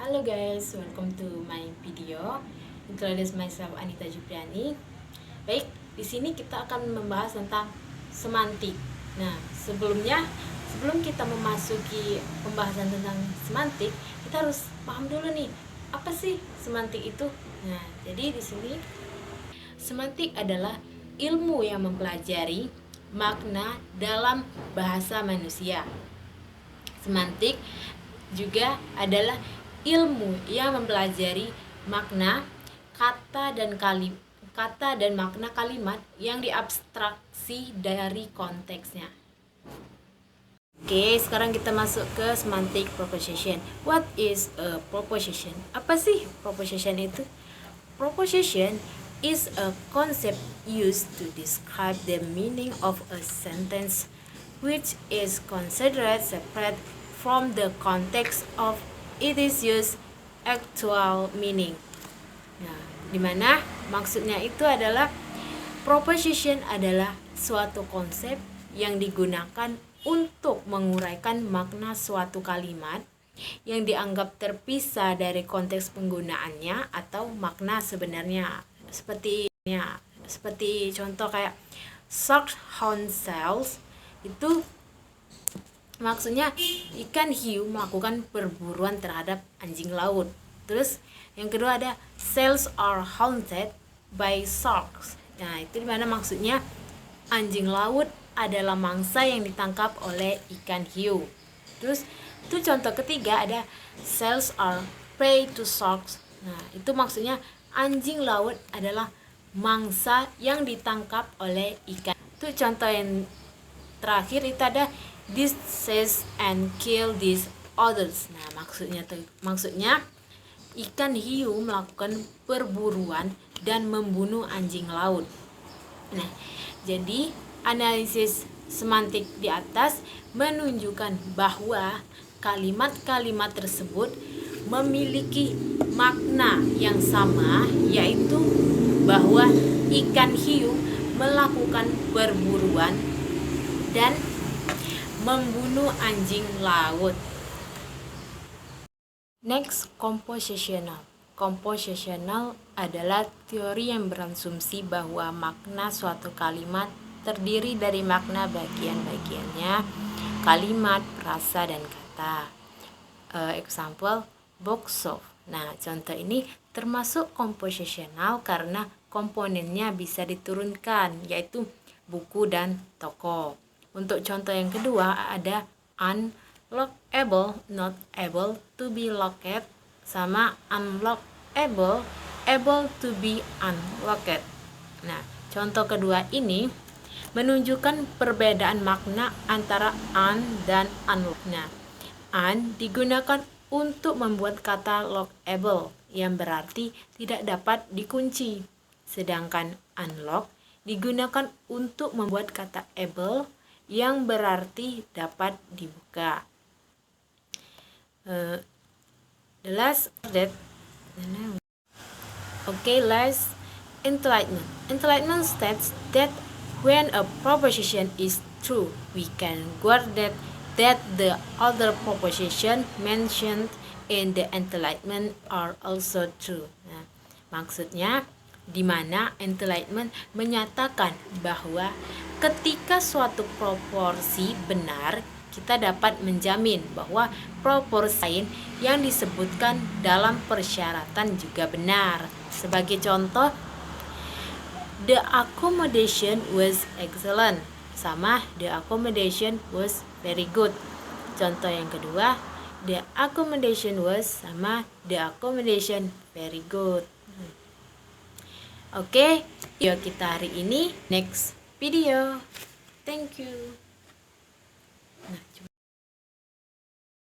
Halo guys, welcome to my video. Introduce myself, Anita Jupriani. Baik, di sini kita akan membahas tentang semantik. Nah, sebelum kita memasuki pembahasan tentang semantik, kita harus paham dulu nih, apa sih semantik itu? Nah, jadi di sini semantik adalah ilmu yang mempelajari makna dalam bahasa manusia. Semantik juga adalah ilmu yang mempelajari makna kata dan makna kalimat yang diabstraksi dari konteksnya. Oke, sekarang kita masuk ke semantic proposition. What is a proposition? Apa sih proposition itu? Proposition is a concept used to describe the meaning of a sentence which is considered separate from the context of it is used actual meaning. Nah, dimana maksudnya itu adalah proposition adalah suatu konsep yang digunakan untuk menguraikan makna suatu kalimat yang dianggap terpisah dari konteks penggunaannya atau makna sebenarnya. Seperti contoh kayak Sharkhound Cells itu maksudnya ikan hiu melakukan perburuan terhadap anjing laut. Terus yang kedua ada Cells are haunted by sharks. Nah, itu dimana maksudnya anjing laut adalah mangsa yang ditangkap oleh ikan hiu. Terus itu contoh ketiga ada Cells are prey to sharks. Nah, itu maksudnya anjing laut adalah mangsa yang ditangkap oleh ikan. Itu contoh yang terakhir itu ada disease and kill these others. Nah, maksudnya ikan hiu melakukan perburuan dan membunuh anjing laut. Nah, jadi analisis semantik di atas menunjukkan bahwa kalimat-kalimat tersebut memiliki makna yang sama, yaitu bahwa ikan hiu melakukan perburuan dan membunuh anjing laut. Next, compositional. Compositional adalah teori yang berasumsi bahwa makna suatu kalimat terdiri dari makna bagian-bagiannya, kalimat, frasa, dan kata. Example, box of. Nah, contoh ini termasuk compositional karena komponennya bisa diturunkan, yaitu buku dan toko. Untuk contoh yang kedua ada unlockable, not able to be locked, sama unlockable, able to be unlocked. Nah, contoh kedua ini menunjukkan perbedaan makna antara un dan unlock. Nah, un digunakan untuk membuat kata lockable yang berarti tidak dapat dikunci, sedangkan unlock digunakan untuk membuat kata able yang berarti dapat dibuka. The last that last enlightenment. Enlightenment states that when a proposition is true, we can guard that the other proposition mentioned in the enlightenment are also true. Nah, maksudnya di mana enlightenment menyatakan bahwa ketika suatu proporsi benar, kita dapat menjamin bahwa proporsi lain yang disebutkan dalam persyaratan juga benar. Sebagai contoh, the accommodation was excellent sama the accommodation was very good. Contoh yang kedua, the accommodation was sama the accommodation very good. Oke, video kita hari ini. Next video. Thank you. Nah,